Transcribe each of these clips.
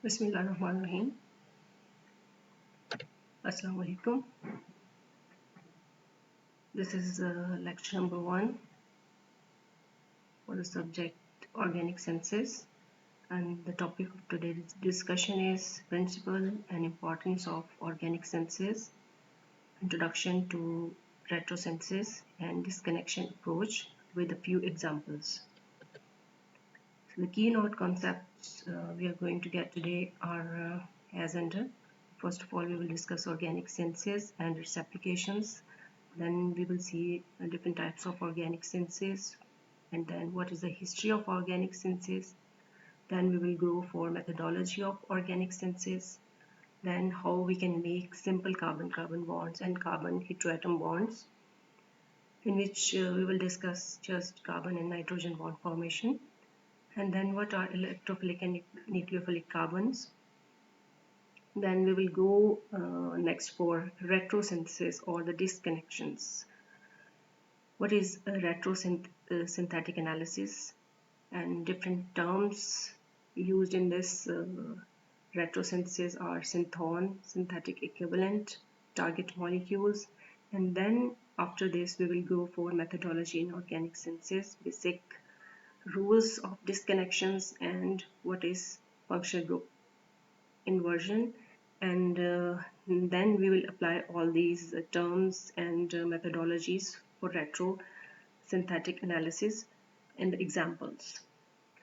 Bismillahirrahmanirrahim. Assalamu alaikum. This is lecture number 1 for the subject organic synthesis, and the topic of today's discussion is principle and importance of organic synthesis, introduction to retrosynthesis and disconnection approach with a few examples. So the keynote concepts we are going to get today are as under. First of all, we will discuss organic synthesis and its applications. Then we will see different types of organic synthesis, and then what is the history of organic synthesis. Then we will go for methodology of organic synthesis. Then how we can make simple carbon-carbon bonds and carbon heteroatom bonds, in which we will discuss just carbon and nitrogen bond formation. And then what are electrophilic and nucleophilic carbons. Then we will go next for retrosynthesis or the disconnections. What is a retrosynthetic analysis, and different terms used in this retrosynthesis are synthon, synthetic equivalent, target molecules, and then after this we will go for methodology in organic synthesis, basic rules of disconnections, and what is functional group inversion, and then we will apply all these terms and methodologies for retrosynthetic analysis in the examples.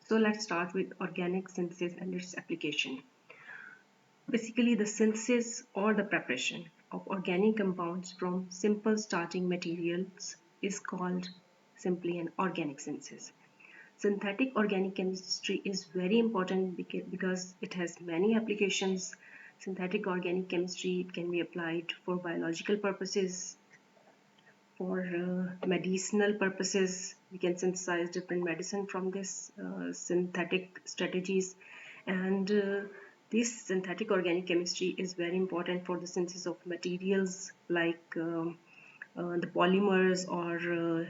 So let's start with organic synthesis and its application. Basically, the synthesis or the preparation of organic compounds from simple starting materials is called simply an organic synthesis. Synthetic organic chemistry is very important because it has many applications. Synthetic organic chemistry can be applied for biological purposes, for medicinal purposes. We can synthesize different medicine from this synthetic strategies, and this synthetic organic chemistry is very important for the synthesis of materials like the polymers or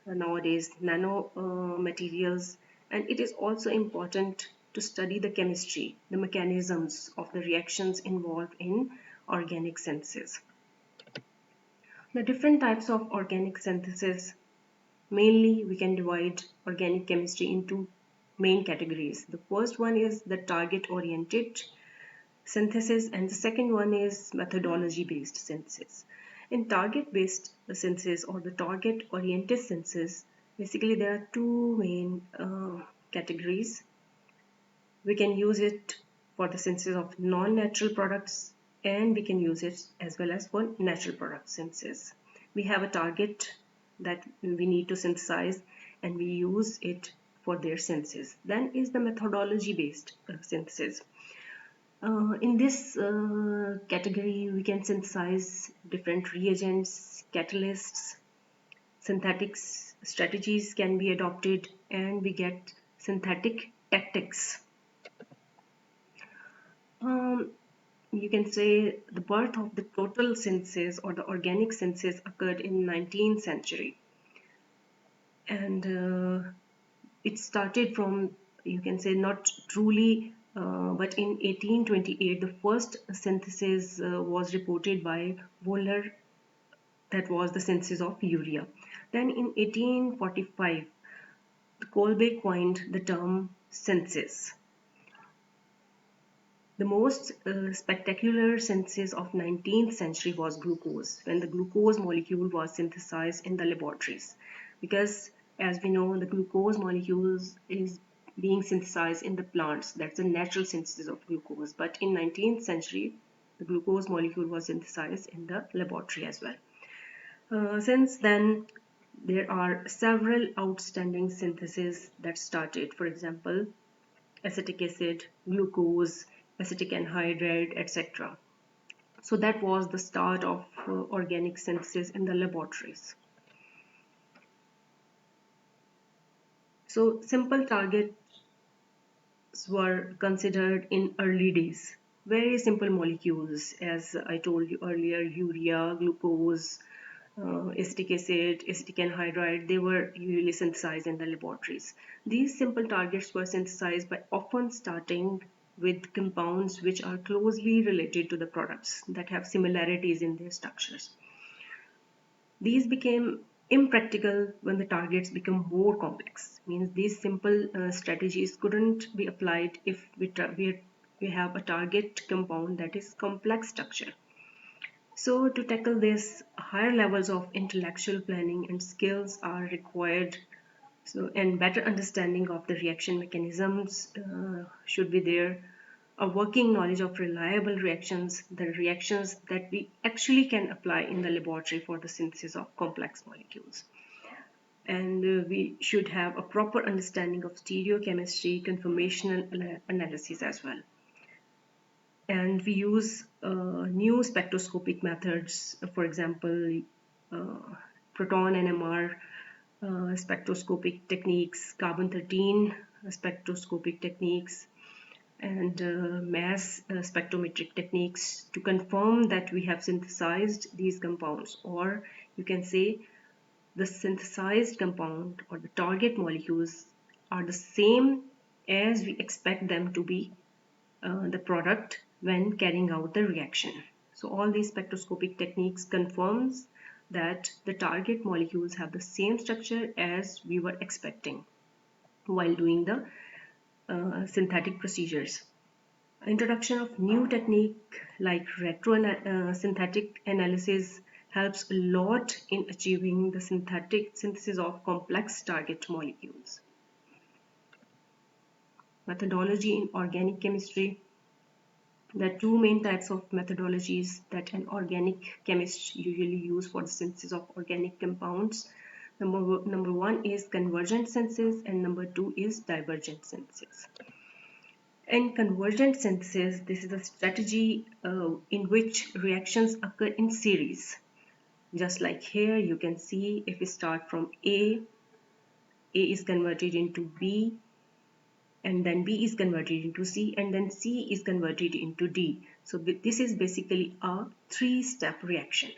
nowadays nano materials, and it is also important to study the chemistry, the mechanisms of the reactions involved in organic synthesis. The different types of organic synthesis, mainly we can divide organic chemistry into main categories. The first one is the target oriented synthesis, and the second one is methodology based synthesis. In target based synthesis or the target oriented synthesis, basically there are two main categories. We can use it for the synthesis of non-natural products, and we can use it as well as for natural product synthesis. We have a target that we need to synthesize and we use it for their synthesis. Then is the methodology based synthesis. In this category, we can synthesize different reagents, catalysts, synthetic strategies can be adopted, and we get synthetic tactics. You can say the birth of the total synthesis or the organic synthesis occurred in 19th century, and it started from, you can say, not truly, but in 1828 the first synthesis was reported by Wohler. That was the synthesis of urea. Then in 1845 Kolbe coined the term synthesis. The most spectacular synthesis of 19th century was glucose, when the glucose molecule was synthesized in the laboratories. Because as we know, the glucose molecules is being synthesized in the plants. That's a natural synthesis of glucose. But in 19th century, the glucose molecule was synthesized in the laboratory as well. Since then, there are several outstanding syntheses that started. For example, acetic acid, glucose, acetic anhydride, etc. So that was the start of organic synthesis in the laboratories. So simple targets were considered in early days. Very simple molecules, as I told you earlier, urea, glucose, acetic acid, acetic anhydride, they were usually synthesized in the laboratories. These simple targets were synthesized by often starting with compounds which are closely related to the products that have similarities in their structures. These became impractical when the targets become more complex. Means these simple strategies couldn't be applied if we have a target compound that is complex structure. So to tackle this, higher levels of intellectual planning and skills are required. So, and better understanding of the reaction mechanisms should be there. A working knowledge of reliable reactions, the reactions that we actually can apply in the laboratory for the synthesis of complex molecules. And we should have a proper understanding of stereochemistry, conformational analysis as well. And we use new spectroscopic methods, for example, proton NMR spectroscopic techniques, carbon-13 spectroscopic techniques, and mass spectrometric techniques to confirm that we have synthesized these compounds, or you can say the synthesized compound or the target molecules are the same as we expect them to be the product when carrying out the reaction. So all these spectroscopic techniques confirms that the target molecules have the same structure as we were expecting while doing the synthetic procedures. Introduction of new technique like synthetic analysis helps a lot in achieving the synthetic synthesis of complex target molecules. Methodology in organic chemistry. There are two main types of methodologies that an organic chemist usually use for the synthesis of organic compounds. Number one is convergent synthesis and number two is divergent synthesis. In convergent synthesis, this is a strategy in which reactions occur in series. Just like here, you can see if we start from A is converted into B, and then B is converted into C, and then C is converted into D. So this is basically a three-step reaction.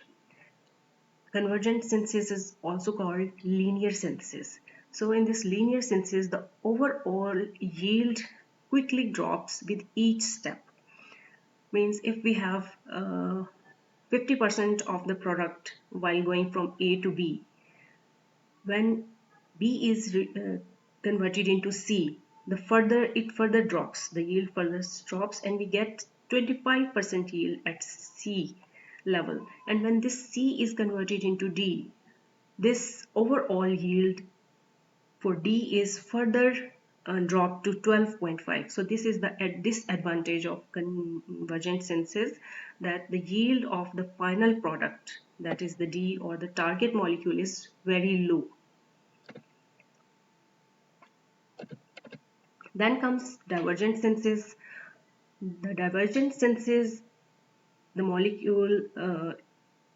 Convergent synthesis is also called linear synthesis. So in this linear synthesis, the overall yield quickly drops with each step. Means if we have 50% of the product while going from A to B, when B is converted into C, it further drops, the yield further drops, and we get 25% yield at C level. And when this C is converted into D, this overall yield for D is further dropped to 12.5. So this is the disadvantage of convergent synthesis, that the yield of the final product, that is the D or the target molecule, is very low. Then comes divergent synthesis. The divergent synthesis, the molecule,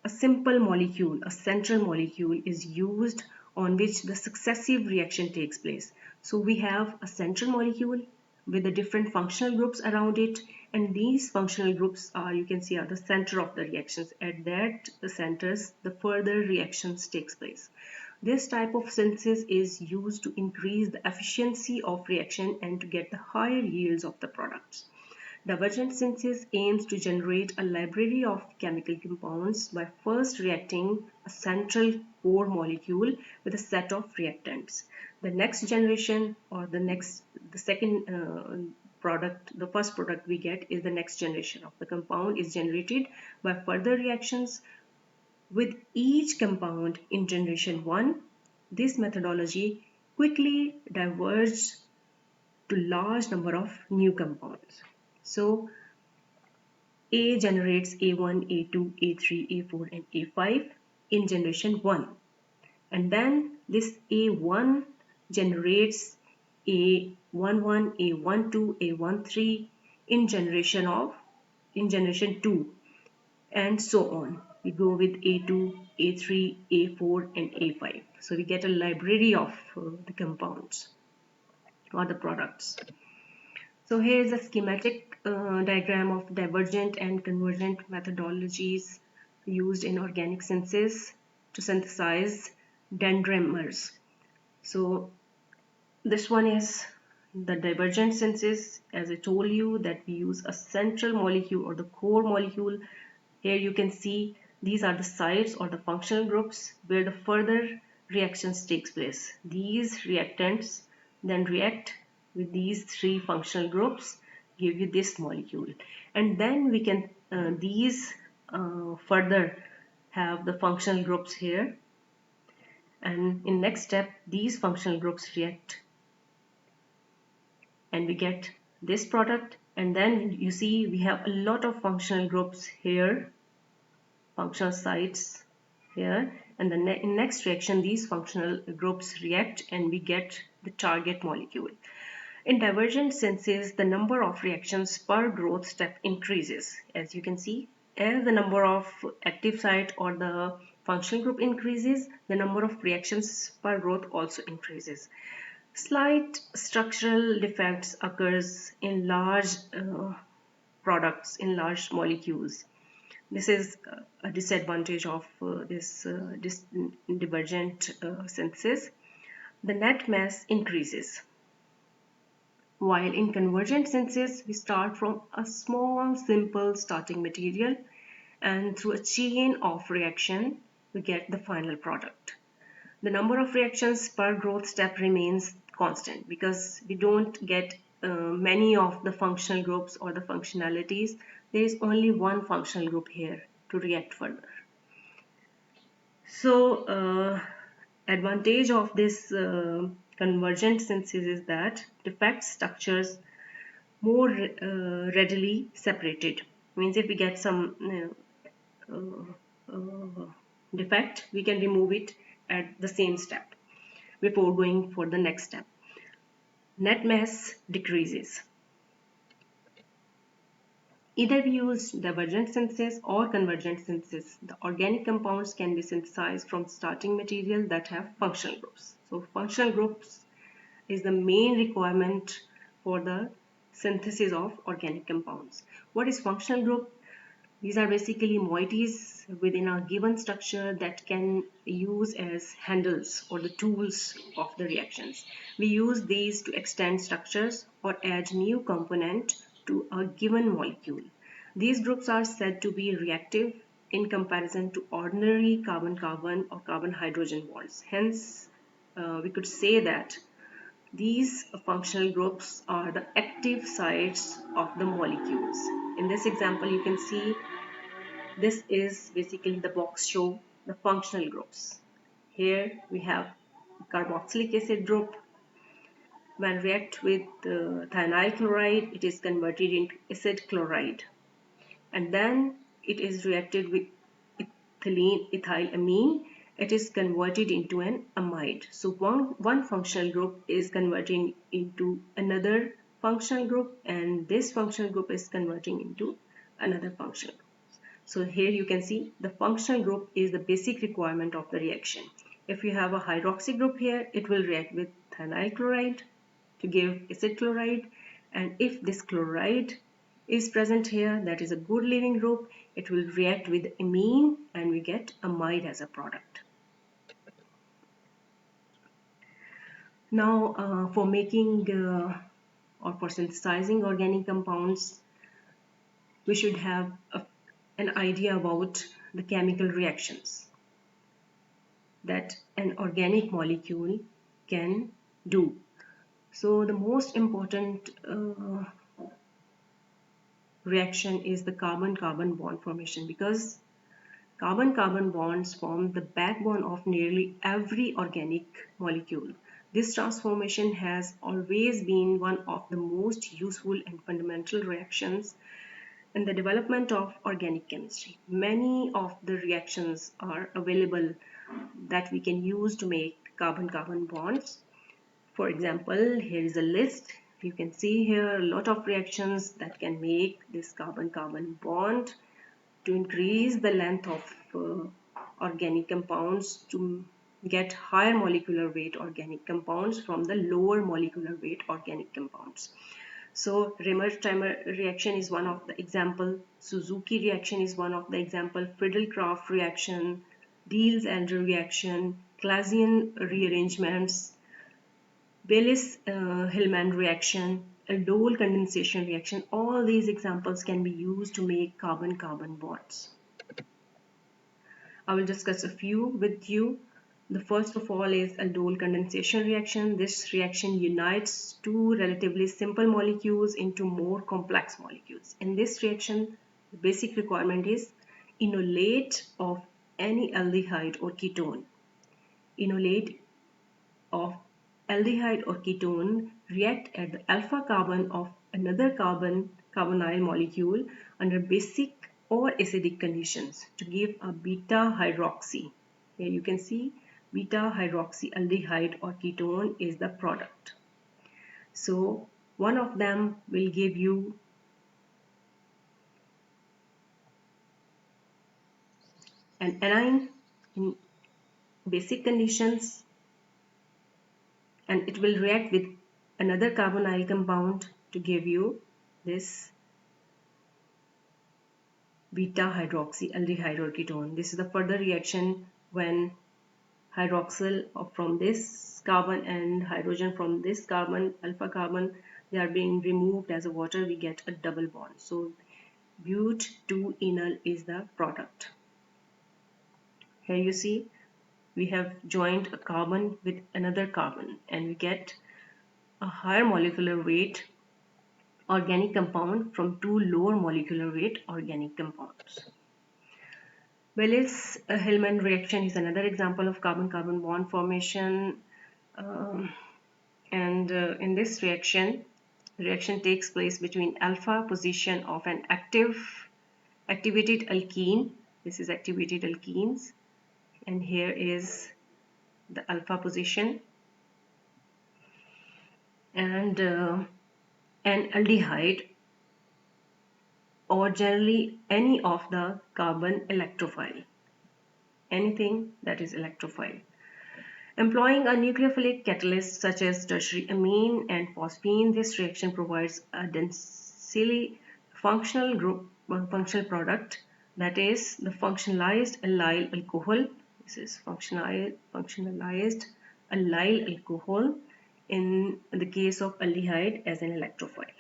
a simple molecule, a central molecule is used on which the successive reaction takes place. So we have a central molecule with the different functional groups around it, and these functional groups are, you can see, are the center of the reactions. At that centers, the further reactions takes place. This type of synthesis is used to increase the efficiency of reaction and to get the higher yields of the products. Divergent synthesis aims to generate a library of chemical compounds by first reacting a central core molecule with a set of reactants. The next generation, or the second product, the first product we get is the next generation of the compound is generated by further reactions with each compound in generation 1. This methodology quickly diverges to large number of new compounds. So A generates A1, A2, A3, A4 and A5 in generation 1, and then this A1 generates A11, A12, A13 in generation 2, and so on. We go with A2, A3, A4 and A5. So we get a library of the compounds or the products. So here is a schematic diagram of divergent and convergent methodologies used in organic synthesis to synthesize dendrimers. So this one is the divergent synthesis, as I told you, that we use a central molecule or the core molecule. Here you can see these are the sites or the functional groups where the further reactions takes place. These reactants then react with these three functional groups, give you this molecule, and then we can these further have the functional groups here, and in next step these functional groups react and we get this product. And then you see we have a lot of functional groups here, functional sites here, and in next reaction these functional groups react and we get the target molecule. In divergent synthesis, the number of reactions per growth step increases. As you can see, as the number of active site or the functional group increases, the number of reactions per growth also increases. Slight structural defects occurs in large products, in large molecules. This is a disadvantage of this divergent synthesis. The net mass increases. While in convergent synthesis, we start from a small, simple starting material, and through a chain of reaction, we get the final product. The number of reactions per growth step remains constant because we don't get many of the functional groups or the functionalities. There is only one functional group here to react further. So advantage of this convergent synthesis is that defect structures more readily separated. Means if we get some defect, we can remove it at the same step before going for the next step. Net mass decreases. Either we use divergent synthesis or convergent synthesis, the organic compounds can be synthesized from starting material that have functional groups. So functional groups is the main requirement for the synthesis of organic compounds. What is functional group? These are basically moieties within a given structure that can use as handles or the tools of the reactions. We use these to extend structures or add new component to a given molecule. These groups are said to be reactive in comparison to ordinary carbon-carbon or carbon-hydrogen bonds. Hence, we could say that these functional groups are the active sites of the molecules. In this example, you can see this is basically the box show the functional groups. Here we have carboxylic acid group. When react with thionyl chloride, it is converted into acid chloride, and then it is reacted with ethylamine. It is converted into an amide. So one functional group is converting into another functional group, and this functional group is converting into another functional group. So here you can see the functional group is the basic requirement of the reaction. If you have a hydroxy group here, it will react with thionyl chloride to give acid chloride, and if this chloride is present here, that is a good leaving group, it will react with amine and we get amide as a product. Now for making or for synthesizing organic compounds, we should have an idea about the chemical reactions that an organic molecule can do. So the most important reaction is the carbon-carbon bond formation, because carbon-carbon bonds form the backbone of nearly every organic molecule. This transformation has always been one of the most useful and fundamental reactions in the development of organic chemistry. Many of the reactions are available that we can use to make carbon-carbon bonds. For example, here is a list. You can see here a lot of reactions that can make this carbon-carbon bond to increase the length of organic compounds to get higher molecular weight organic compounds from the lower molecular weight organic compounds. So Remer-Treimer reaction is one of the example, Suzuki reaction is one of the example, Friedel-Crafts reaction, Diels-Alder reaction, Claisian rearrangements. Baylis-Hillman reaction, aldol condensation reaction, all these examples can be used to make carbon-carbon bonds. I will discuss a few with you. The first of all is aldol condensation reaction. This reaction unites two relatively simple molecules into more complex molecules. In this reaction, the basic requirement is enolate of any aldehyde or ketone. Enolate of aldehyde or ketone react at the alpha carbon of another carbonyl molecule under basic or acidic conditions to give a beta hydroxy. Here you can see beta hydroxyaldehyde or ketone is the product. So one of them will give you an anion in basic conditions, and it will react with another carbonyl compound to give you this beta hydroxyaldehyde or ketone. This is the further reaction when hydroxyl from this carbon and hydrogen from this carbon, alpha carbon, they are being removed as a water, we get a double bond. So but2-enol is the product. Here you see we have joined a carbon with another carbon and we get a higher molecular weight organic compound from two lower molecular weight organic compounds. Baylis-Hillman reaction is another example of carbon-carbon bond formation, in this reaction, the reaction takes place between alpha position of an activated alkene. This is activated alkenes, and here is the alpha position, and an aldehyde, or generally any of the carbon electrophile, anything that is electrophile. Employing a nucleophilic catalyst such as tertiary amine and phosphine, this reaction provides a densely functional product, that is the functionalized allyl alcohol. This is functionalized allyl alcohol in the case of aldehyde as an electrophile.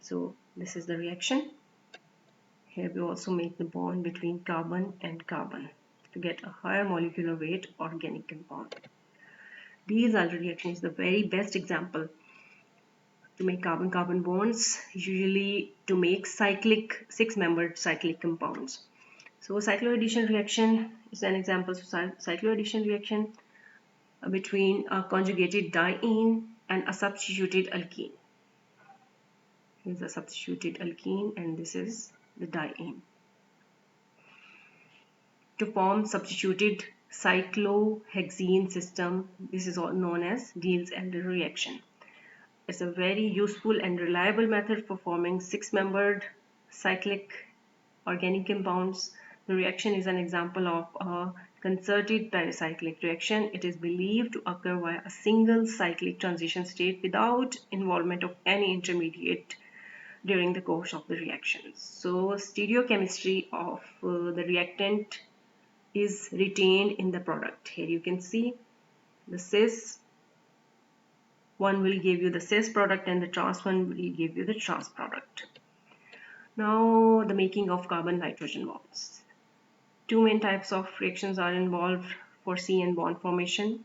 So this is the reaction. Here we also make the bond between carbon and carbon to get a higher molecular weight organic compound. Diels-Alder reaction is the very best example to make carbon-carbon bonds, usually to make cyclic, six-membered cyclic compounds. So cycloaddition reaction is an example of cycloaddition reaction between a conjugated diene and a substituted alkene. Here's a substituted alkene and this is the diene. To form substituted cyclohexene system, this is all known as Diels-Alder reaction. It's a very useful and reliable method for forming six-membered cyclic organic compounds. The reaction is an example of a concerted pericyclic reaction. It is believed to occur via a single cyclic transition state without involvement of any intermediate during the course of the reaction. So stereochemistry of the reactant is retained in the product. Here you can see the cis one will give you the cis product and the trans one will give you the trans product. Now the making of carbon nitrogen bonds. Two main types of reactions are involved for CN bond formation: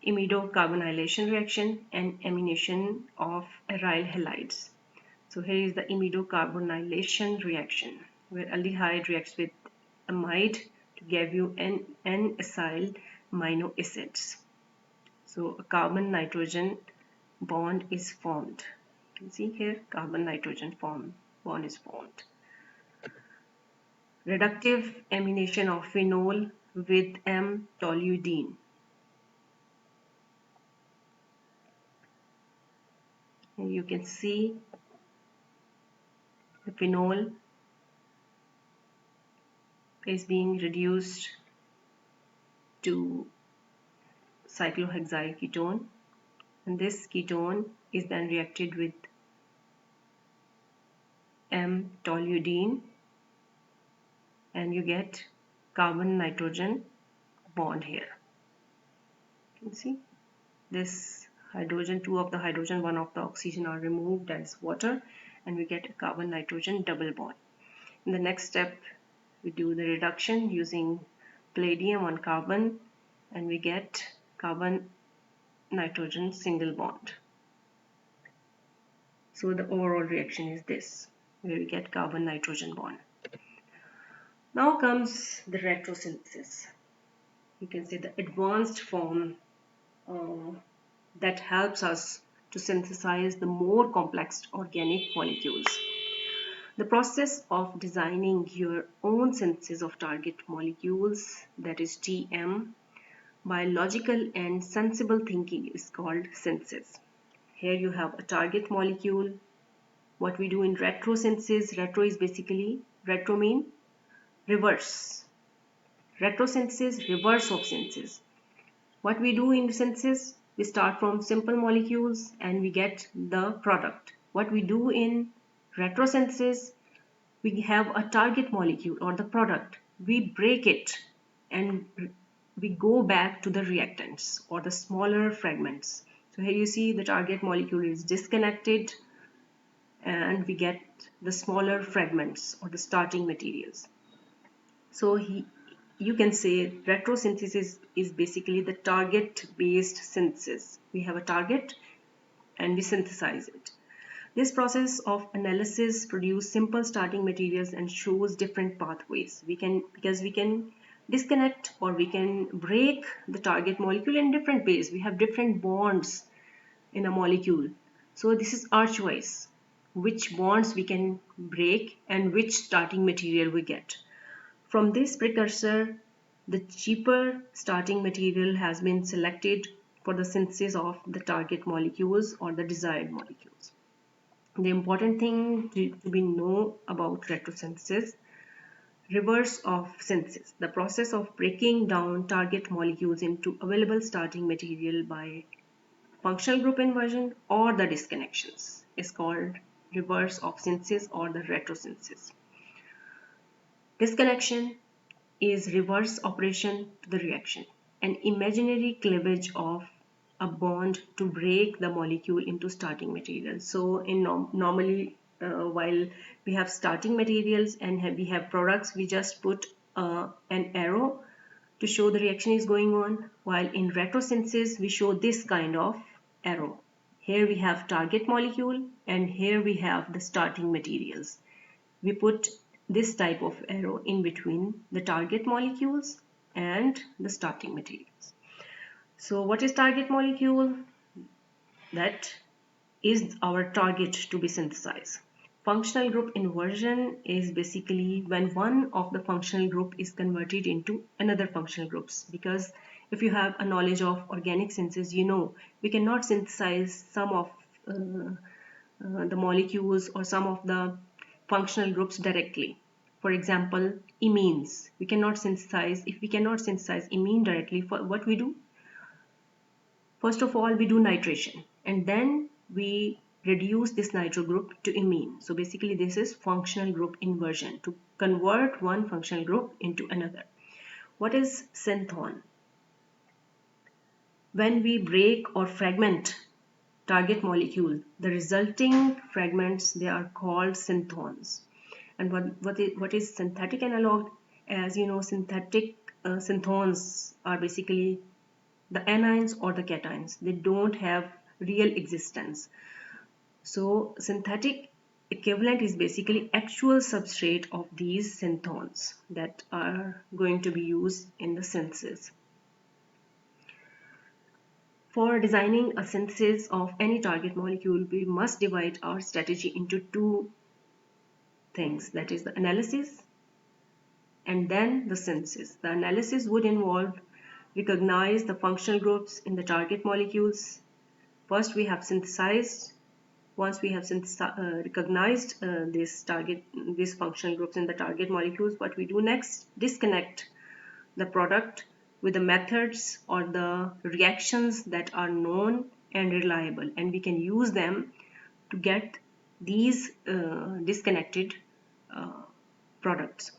imidocarbonylation reaction and amination of aryl halides. So here is the imidocarbonylation reaction where aldehyde reacts with amide to give you N-acyl amino acids. So a carbon nitrogen bond is formed. You can see here carbon nitrogen bond is formed. Reductive amination of phenol with M-toluidine. And you can see the phenol is being reduced to cyclohexyl ketone, and this ketone is then reacted with M-toluidine and you get carbon nitrogen bond here. You can see this hydrogen, two of the hydrogen, one of the oxygen are removed as water, and we get a carbon nitrogen double bond. In the next step, we do the reduction using palladium on carbon, and we get carbon nitrogen single bond. So the overall reaction is this, where we get carbon nitrogen bond. Now comes the retrosynthesis. You can say the advanced form that helps us to synthesize the more complex organic molecules. The process of designing your own synthesis of target molecules, that is TM, by logical and sensible thinking is called synthesis. Here you have a target molecule. What we do in retrosynthesis, retro is basically, retro mean reverse. Retrosynthesis, reverse of synthesis. What we do in synthesis, we start from simple molecules and we get the product. What we do in retrosynthesis, we have a target molecule or the product. We break it and we go back to the reactants or the smaller fragments. So here you see the target molecule is disconnected and we get the smaller fragments or the starting materials. So you can say retrosynthesis is basically the target based synthesis. We have a target and we synthesize it. This process of analysis produces simple starting materials and shows different pathways. Because we can disconnect or we can break the target molecule in different ways. We have different bonds in a molecule. So this is our choice, which bonds we can break and which starting material we get. From this precursor, the cheaper starting material has been selected for the synthesis of the target molecules or the desired molecules. The important thing to be know about retrosynthesis, reverse of synthesis, the process of breaking down target molecules into available starting material by functional group inversion or the disconnections is called reverse of synthesis or the retrosynthesis. Disconnection is reverse operation to the reaction, an imaginary cleavage of a bond to break the molecule into starting materials. So in normally while we have starting materials and we have products, we just put an arrow to show the reaction is going on, while in retrosynthesis we show this kind of arrow. Here we have target molecule and here we have the starting materials. We put this type of arrow in between the target molecules and the starting materials. So what is target molecule? That is our target to be synthesized. Functional group inversion is basically when one of the functional group is converted into another functional groups, because if you have a knowledge of organic synthesis, you know we cannot synthesize some of the molecules or some of the functional groups directly. For example, imines. We cannot synthesize, if we cannot synthesize imine directly, for what we do? First of all, we do nitration and then we reduce this nitro group to imine. So basically this is functional group inversion, to convert one functional group into another. What is synthon? When we break or fragment target molecule, the resulting fragments, they are called synthons. And what is synthetic analog? As you know, synthetic synthons are basically the anions or the cations. They don't have real existence. So synthetic equivalent is basically actual substrate of these synthons that are going to be used in the synthesis. For designing a synthesis of any target molecule, we must divide our strategy into two things, that is the analysis and then the synthesis. The analysis would involve recognize the functional groups in the target molecules. First we have synthesized. Once we have recognized these functional groups in the target molecules, what we do next? Disconnect the product with the methods or the reactions that are known and reliable, and we can use them to get these disconnected products.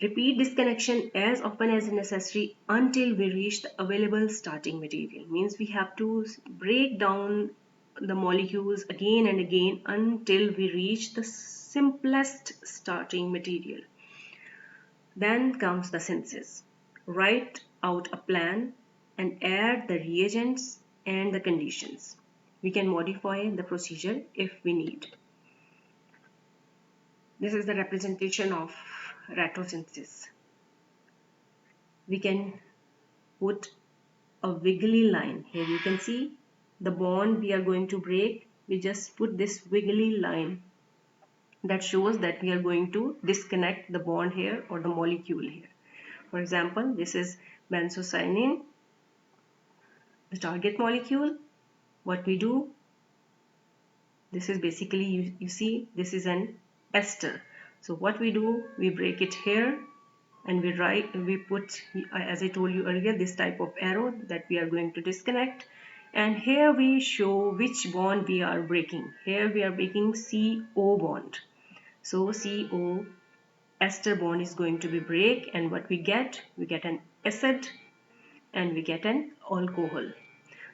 Repeat disconnection as often as necessary until we reach the available starting material. Means we have to break down the molecules again and again until we reach the simplest starting material. Then comes the synthesis. Write out a plan and add the reagents and the conditions. We can modify the procedure if we need. This is the representation of retrosynthesis. We can put a wiggly line. Here you can see the bond we are going to break. We just put this wiggly line that shows that we are going to disconnect the bond here or the molecule here. For example, this is benzocyanine, the target molecule. What we do, this is basically, you see, this is an ester. So what we do, we break it here and we put, as I told you earlier, this type of arrow that we are going to disconnect, and here we show which bond we are breaking. Here we are breaking CO bond. So CO ester bond is going to be break, and what we get an acid and we get an alcohol.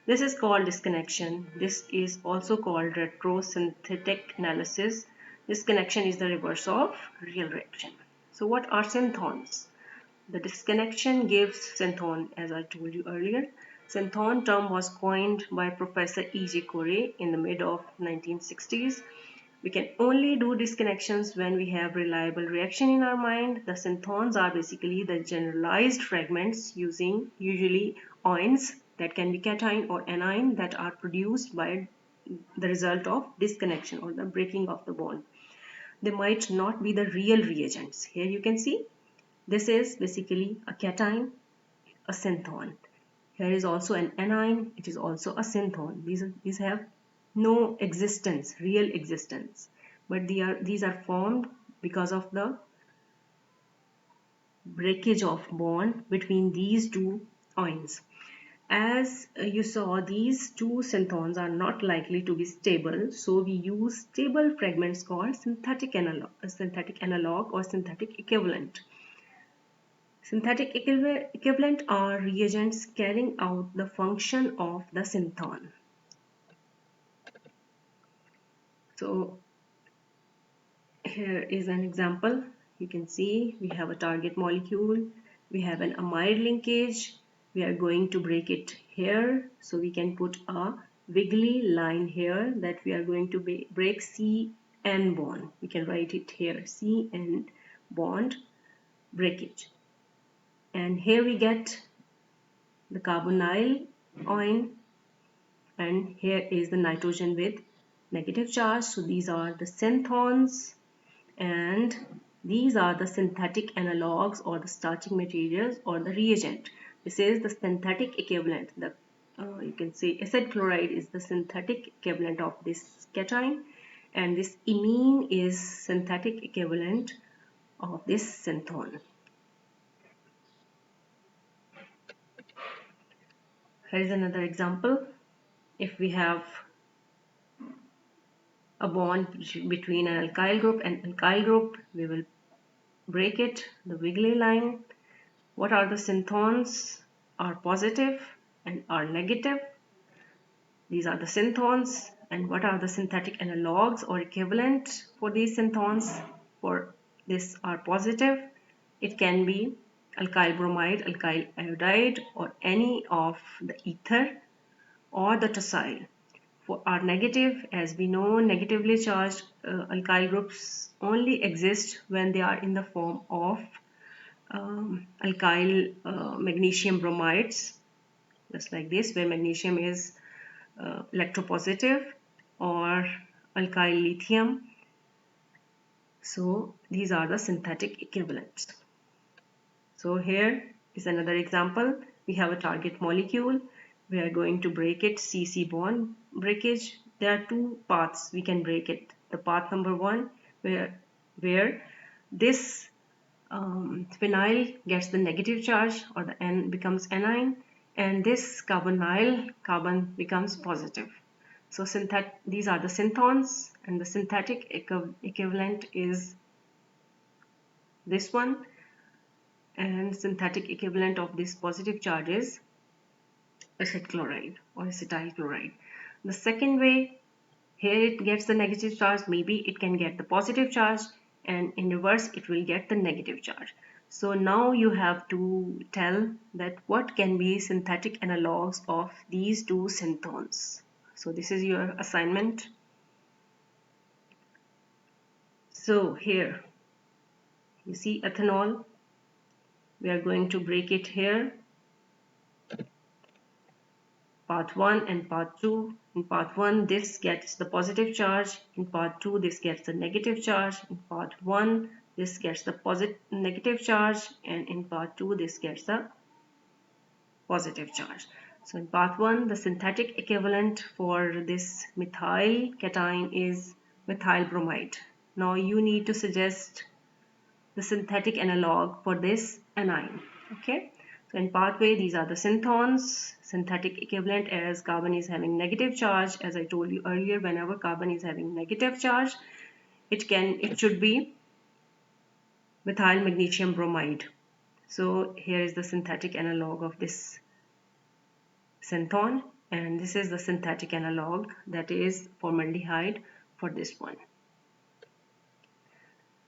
This is called disconnection. This is also called retrosynthetic analysis. Disconnection is the reverse of real reaction. So what are synthons? The disconnection gives synthon, as I told you earlier. Synthon term was coined by Professor E.J. Corey in the mid of 1960s. We can only do disconnections when we have reliable reaction in our mind. The synthons are basically the generalized fragments using usually ions that can be cation or anion that are produced by the result of disconnection or the breaking of the bond. They might not be the real reagents. Here you can see this is basically a cation, a synthon. Here is also an anion, it is also a synthon. These have no existence, real existence, but these are formed because of the breakage of bond between these two ions. As you saw, these two synthons are not likely to be stable, so we use stable fragments called synthetic analog or synthetic equivalent. Synthetic equivalent are reagents carrying out the function of the synthon. So here is an example. You can see we have a target molecule, we have an amide linkage, we are going to break it here, so we can put a wiggly line here that we are going to break CN bond. We can write it here, CN bond breakage. And here we get the carbonyl ion, and here is the nitrogen with negative charge. So these are the synthons, and these are the synthetic analogs or the starting materials or the reagent. This is the synthetic equivalent. You can say acid chloride is the synthetic equivalent of this cation, and this imine is synthetic equivalent of this synthon. Here is another example. If we have a bond between an alkyl group and alkyl group, we will break it, the wiggly line. What are the synthons? Are positive and are negative. These are the synthons. And what are the synthetic analogs or equivalent for these synthons? For this are positive. It can be alkyl bromide, alkyl iodide, or any of the ether or the tosyl. For are negative, as we know, negatively charged alkyl groups only exist when they are in the form of alkyl magnesium bromides, just like this, where magnesium is electropositive, or alkyl lithium. So these are the synthetic equivalents. So here is another example. We have a target molecule. We are going to break it, CC bond breakage. There are two paths we can break it. The path number one, where this phenyl gets the negative charge, or the N becomes anion, and this carbon becomes positive. So these are the synthons, and the synthetic equivalent is this one. and synthetic equivalent of this positive charge is acid chloride or acetyl chloride. The second way, here it gets the negative charge, maybe it can get the positive charge, and in reverse it will get the negative charge. So now you have to tell that what can be synthetic analogues of these two synthones. So this is your assignment. So here you see ethanol. We are going to break it here, path 1 and path 2. In path 1 this gets the positive charge, in path 2 this gets the negative charge, in path 1 this gets the negative charge, and in path 2 this gets the positive charge. So in path 1 the synthetic equivalent for this methyl cation is methyl bromide. Now you need to suggest the synthetic analog for this anion. Okay, so in pathway these are the synthones. Synthetic equivalent, as carbon is having negative charge, as I told you earlier, whenever carbon is having negative charge, it should be methyl magnesium bromide. So here is the synthetic analog of this synthon, and this is the synthetic analog, that is formaldehyde for this one.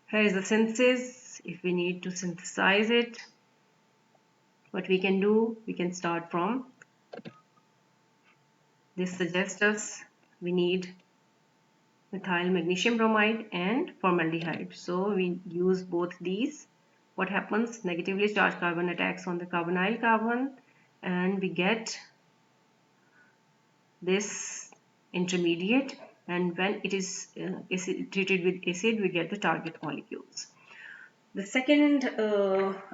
Here is the synthesis. If we need to synthesize it, what we can do, we can start from this. Suggests us we need methyl magnesium bromide and formaldehyde, so we use both these. What happens, negatively charged carbon attacks on the carbonyl carbon and we get this intermediate, and when it is treated with acid we get the target molecules. The second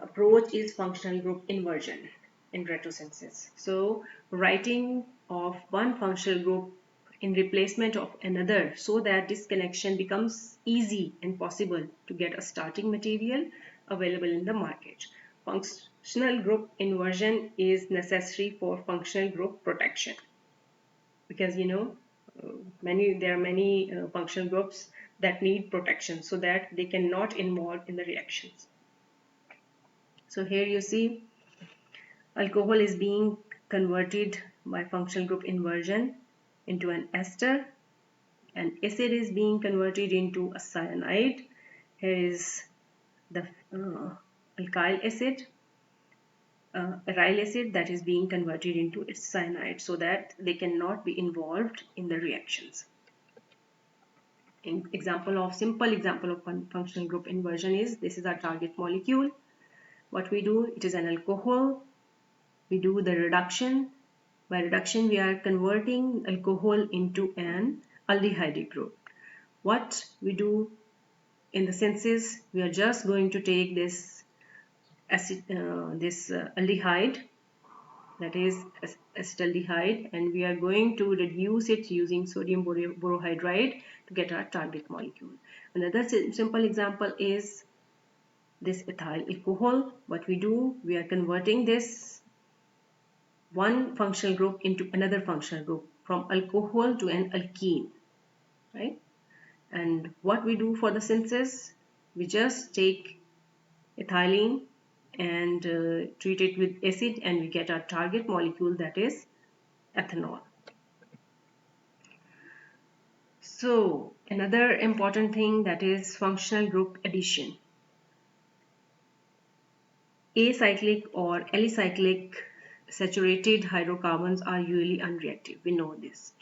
approach is functional group inversion in retrosynthesis. So writing of one functional group in replacement of another so that this connection becomes easy and possible to get a starting material available in the market. Functional group inversion is necessary for functional group protection, because there are many functional groups that need protection so that they cannot involve in the reactions. So here you see alcohol is being converted by functional group inversion into an ester, and acid is being converted into a cyanide. Here is the alkyl acid, aryl acid, that is being converted into its cyanide so that they cannot be involved in the reactions. Simple example of functional group inversion is, this is our target molecule. What we do, it is an alcohol. We do the reduction. By reduction we are converting alcohol into an aldehyde group. What we do in the synthesis, we are just going to take this aldehyde, that is acetaldehyde, and we are going to reduce it using sodium borohydride to get our target molecule. Another simple example is this ethyl alcohol. What we do, we are converting this one functional group into another functional group, from alcohol to an alkene, right? And what we do for the synthesis, we just take ethylene and treat it with acid and we get our target molecule, that is ethanol. So another important thing, that is functional group addition. Acyclic or alicyclic saturated hydrocarbons are usually unreactive. We know this.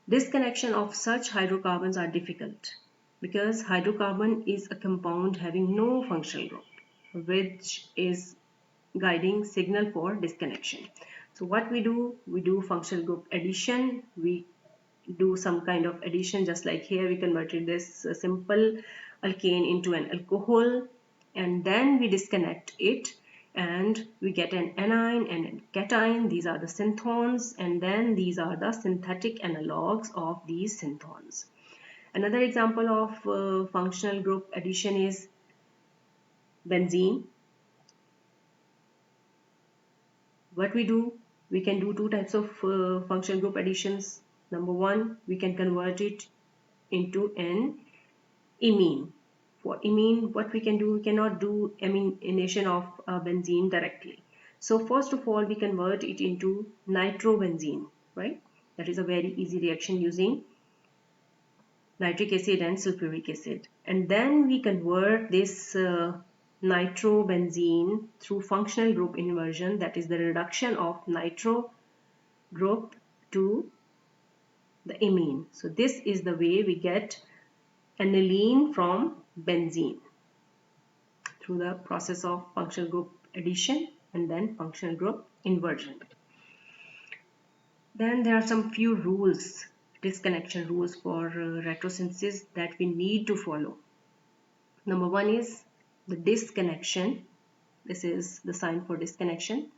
Disconnection of such hydrocarbons are difficult because hydrocarbon is a compound having no functional group, which is guiding signal for disconnection. So what we do functional group addition. We do some kind of addition, just like here we converted this simple alkane into an alcohol, and then we disconnect it and we get an anion and a cation. These are the synthones, and then these are the synthetic analogues of these synthones. Another example of functional group addition is benzene. What we do, we can do two types of functional group additions. Number one, we can convert it into an imine. For amine, what we can do, we cannot do amination of benzene directly. So first of all, we convert it into nitrobenzene, right? That is a very easy reaction using nitric acid and sulfuric acid. And then we convert this nitrobenzene through functional group inversion, that is the reduction of nitro group to the amine. So this is the way we get aniline from benzene, through the process of functional group addition and then functional group inversion. Then there are some few rules, disconnection rules for retrosynthesis that we need to follow. Number one is the disconnection. This is the sign for disconnection.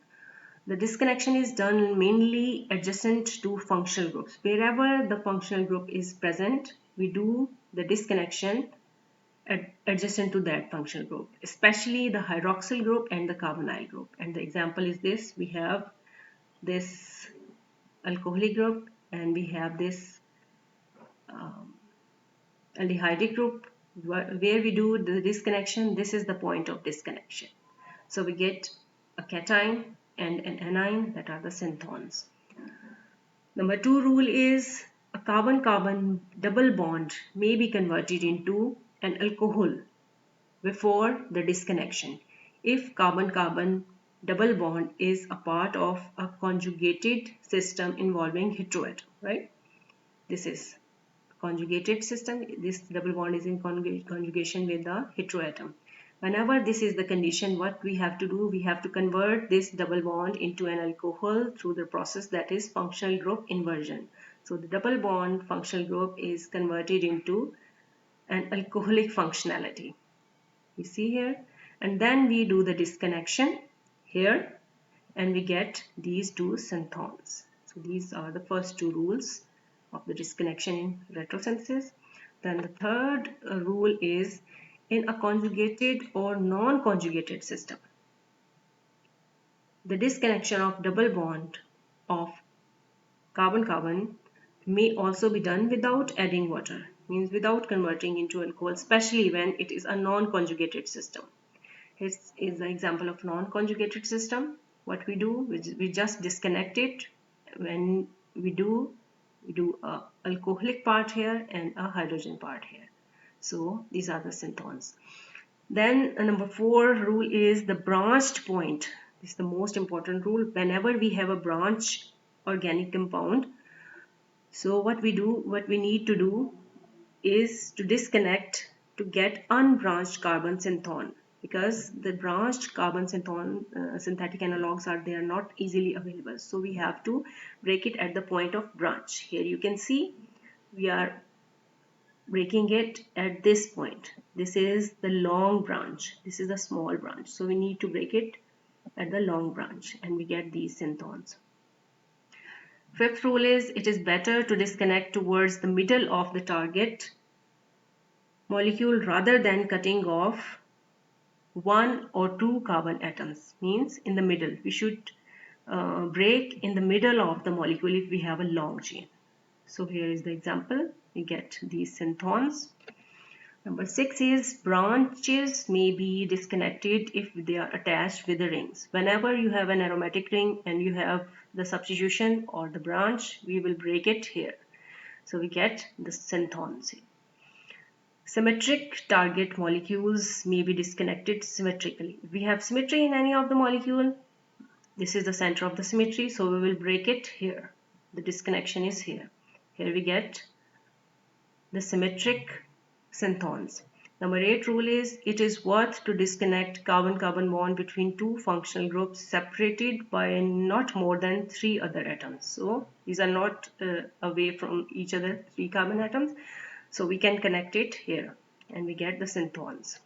The disconnection is done mainly adjacent to functional groups. Wherever the functional group is present, we do the disconnection adjacent to that functional group, especially the hydroxyl group and the carbonyl group. And the example is this: we have this alcoholic group and we have this aldehydic group. Where we do the disconnection, this is the point of disconnection. So we get a cation and an anion, that are the synthons. Number two rule is a carbon-carbon double bond may be converted into an alcohol before the disconnection if carbon-carbon double bond is a part of a conjugated system involving heteroatom, right? This is conjugated system. This double bond is in conjugation with the heteroatom. Whenever this is the condition, what we have to do, we have to convert this double bond into an alcohol through the process that is functional group inversion. So the double bond functional group is converted into an alcoholic functionality. You see here, and then we do the disconnection here and we get these two synthons. So these are the first two rules of the disconnection in retrosynthesis. Then the third rule is in a conjugated or non-conjugated system, the disconnection of double bond of carbon-carbon may also be done without adding water, means without converting into alcohol, especially when it is a non-conjugated system. Here is the example of non-conjugated system. What we do, we just disconnect it. When we do a alcoholic part here and a hydrogen part here. So these are the synthons. Then number four rule is the branched point. This is the most important rule whenever we have a branch organic compound. So what we need to do is to disconnect to get unbranched carbon synthon, because the branched carbon synthon synthetic analogs are not easily available. So we have to break it at the point of branch. Here you can see we are breaking it at this point. This is the long branch, this is the small branch, so we need to break it at the long branch and we get these synthons. Fifth rule is it is better to disconnect towards the middle of the target molecule rather than cutting off one or two carbon atoms. Means in the middle, we should break in the middle of the molecule if we have a long chain. So here is the example, we get these synthons. Number 6 is branches may be disconnected if they are attached with the rings. Whenever you have an aromatic ring and you have the substitution or the branch, we will break it here. So we get the synthons. Symmetric target molecules may be disconnected symmetrically. If we have symmetry in any of the molecule, this is the center of the symmetry, so we will break it here. The disconnection is here. Here we get the symmetric synthons. Number 8 rule is it is worth to disconnect carbon-carbon bond between two functional groups separated by not more than 3 other atoms. So these are not away from each other, 3 carbon atoms. So we can connect it here and we get the synthons.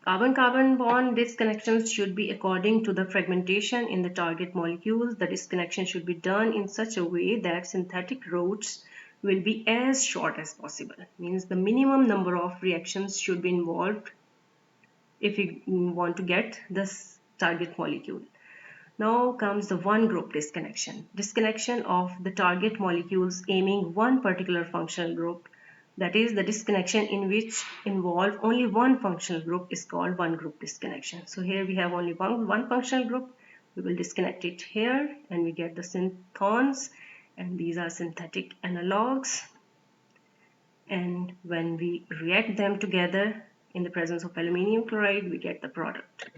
Carbon-carbon bond disconnections should be according to the fragmentation in the target molecules. The disconnection should be done in such a way that synthetic routes will be as short as possible. Means the minimum number of reactions should be involved if you want to get this target molecule. Now comes the one group disconnection. Disconnection of the target molecules aiming one particular functional group That is, the disconnection in which involve only one functional group is called one group disconnection. So here we have only one functional group. We will disconnect it here and we get the synthons, and these are synthetic analogs. And when we react them together in the presence of aluminium chloride, we get the product.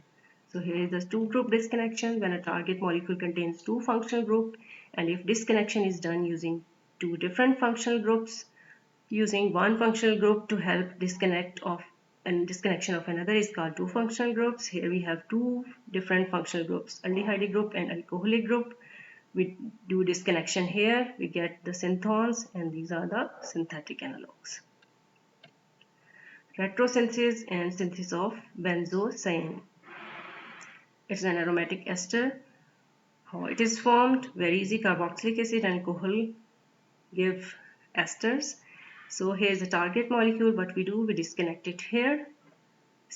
So here is the two group disconnection when a target molecule contains two functional groups, and if disconnection is done using two different functional groups, using one functional group to help disconnect of and disconnection of another is called two functional groups. Here we have two different functional groups, aldehyde group and alcoholic group. We do disconnection here, we get the synthons, and these are the synthetic analogs. Retrosynthesis and synthesis of benzocyanine. It's an aromatic ester. How it is formed? Very easy. Carboxylic acid and alcohol give esters. So here's the target molecule. What we do, we disconnect it here.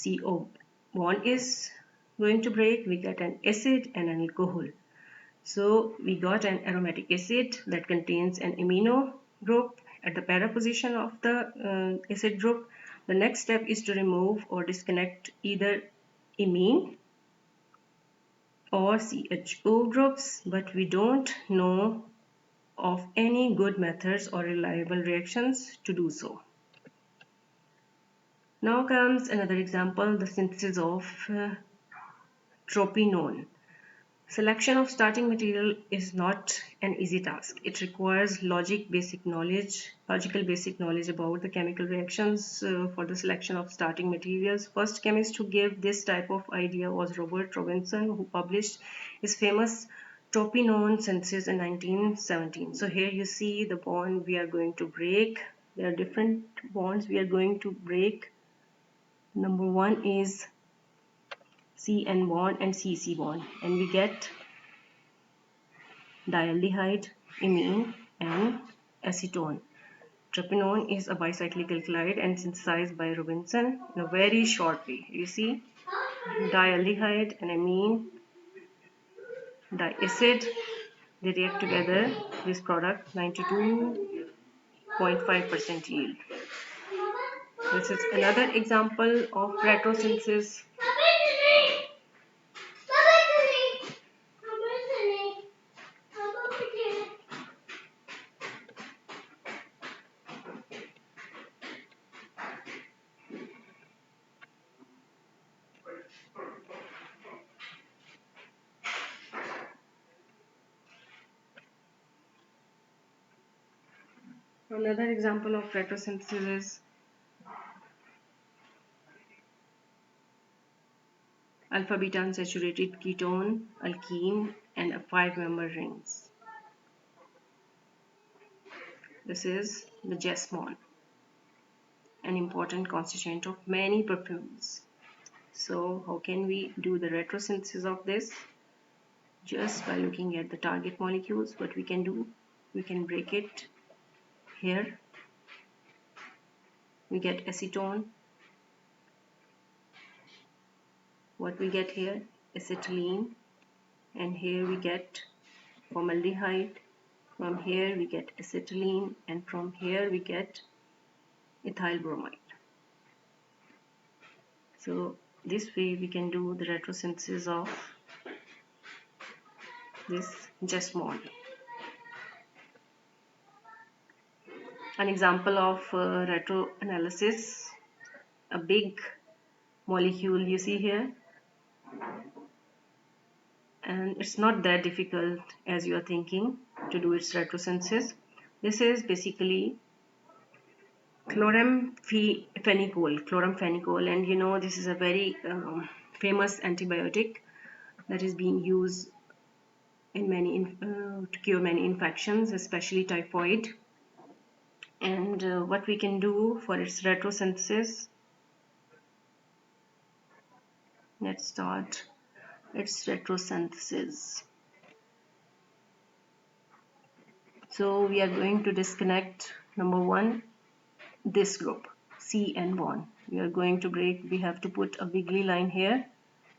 CO bond is going to break. We get an acid and an alcohol. So we got an aromatic acid that contains an amino group at the para position of the acid group. The next step is to remove or disconnect either imine or CHO groups, but we don't know of any good methods or reliable reactions to do so. Now comes another example, the synthesis of tropinone. Selection of starting material is not an easy task. It requires logical basic knowledge about the chemical reactions for the selection of starting materials. First chemist who gave this type of idea was Robert Robinson, who published his famous tropinone synthesis in 1917. So here you see the bond we are going to break. There are different bonds we are going to break. Number one is CN bond and CC bond, and we get dialdehyde, imine, and acetone. Tropinone is a bicyclic alkylide and synthesized by Robinson in a very short way. You see, dialdehyde and amine, diacid, they react together. This product 92.5% yield. This is another example of retrosynthesis. Another example of retrosynthesis is alpha beta unsaturated ketone, alkene, and a 5-member rings. This is the jasmine, an important constituent of many perfumes. So how can we do the retrosynthesis of this? Just by looking at the target molecules, what we can do, we can break it here. We get acetone. What we get here? Acetylene. And here we get formaldehyde. From here we get acetylene, and from here we get ethyl bromide. So this way we can do the retrosynthesis of this jasmine. An example of retroanalysis, a big molecule you see here, and it's not that difficult as you are thinking to do its retrosynthesis. This is basically chloramphenicol, and you know this is a very famous antibiotic that is being used in many to cure many infections, especially typhoid. And what we can do for its retrosynthesis, let's start its retrosynthesis. So we are going to disconnect number one, this group CN bond. We are going to break, we have to put a wiggly line here,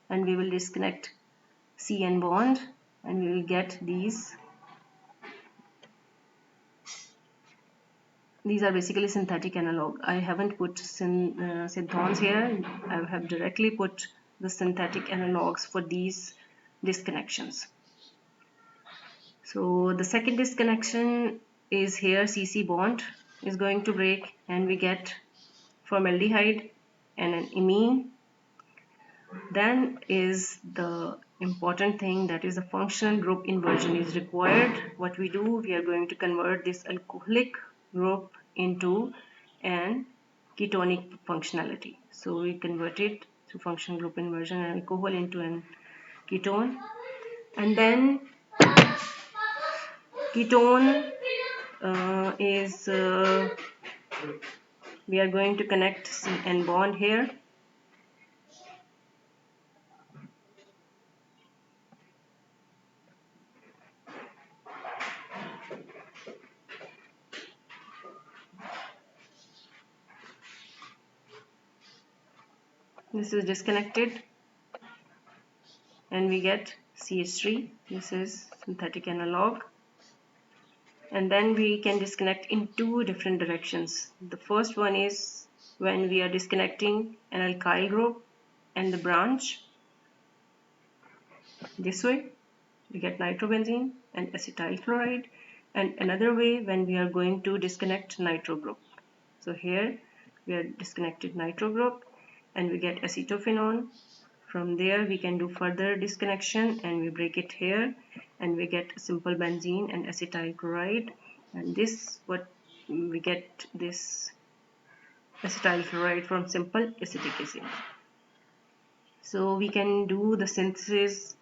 and we will disconnect CN bond, and we will get these these are basically synthetic analog. I haven't put synthons here. I have directly put the synthetic analogs for these disconnections. So the second disconnection is here, CC bond is going to break and we get formaldehyde and an imine. Then is the important thing, that is the functional group inversion is required. What we do, we are going to convert this alcoholic group into an ketonic functionality. So we convert it to functional group inversion and alcohol into an ketone, and then ketone is we are going to connect CN bond here. This is disconnected and we get CH3. This is synthetic analog. And then we can disconnect in two different directions. The first one is when we are disconnecting an alkyl group and the branch. This way we get nitrobenzene and acetyl chloride, and another way when we are going to disconnect nitro group. So here we are disconnected nitro group and we get acetophenone. From there we can do further disconnection and we break it here and we get simple benzene and acetyl chloride, and this what we get this acetyl chloride from simple acetic acid. So we can do the synthesis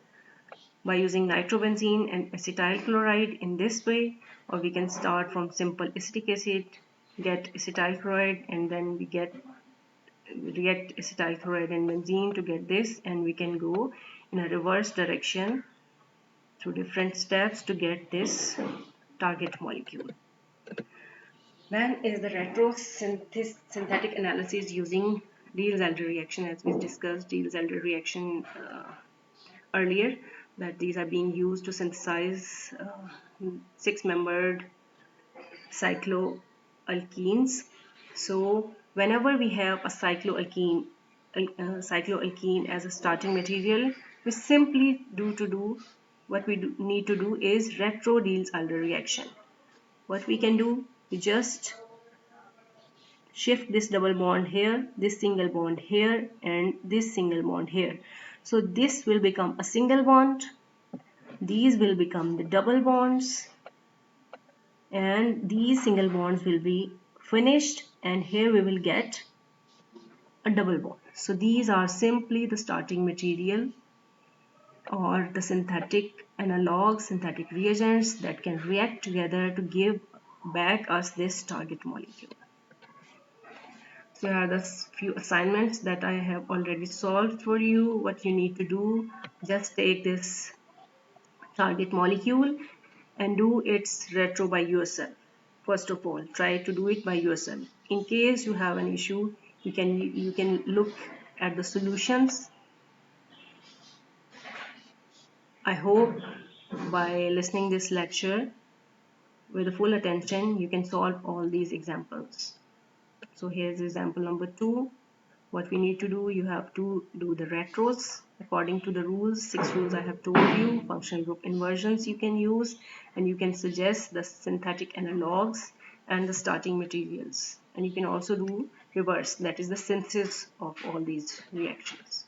by using nitrobenzene and acetyl chloride in this way, or we can start from simple acetic acid, get acetyl chloride, and then we react acetyl chloride and benzene to get this, and we can go in a reverse direction through different steps to get this target molecule. Then is the retrosynthetic analysis using Diels-Alder reaction, as we discussed Diels-Alder reaction earlier, that these are being used to synthesize six-membered cycloalkenes. So whenever we have a cycloalkene as a starting material, we simply need to do is retro Diels-Alder reaction. What we can do, we just shift this double bond here, this single bond here, and this single bond here. So this will become a single bond, these will become the double bonds, and these single bonds will be finished, and here we will get a double bond. So these are simply the starting material or the synthetic analogs, synthetic reagents that can react together to give back us this target molecule. So here are the few assignments that I have already solved for you. What you need to do, just take this target molecule and do its retro by yourself. First of all, try to do it by yourself. In case you have an issue, you can look at the solutions. I hope by listening this lecture with full attention, you can solve all these examples. So here's example number 2. What we need to do, you have to do the retros according to the rules. 6 rules I have told you. Functional group inversions you can use, and you can suggest the synthetic analogs and the starting materials. And you can also do reverse, that is the synthesis of all these reactions.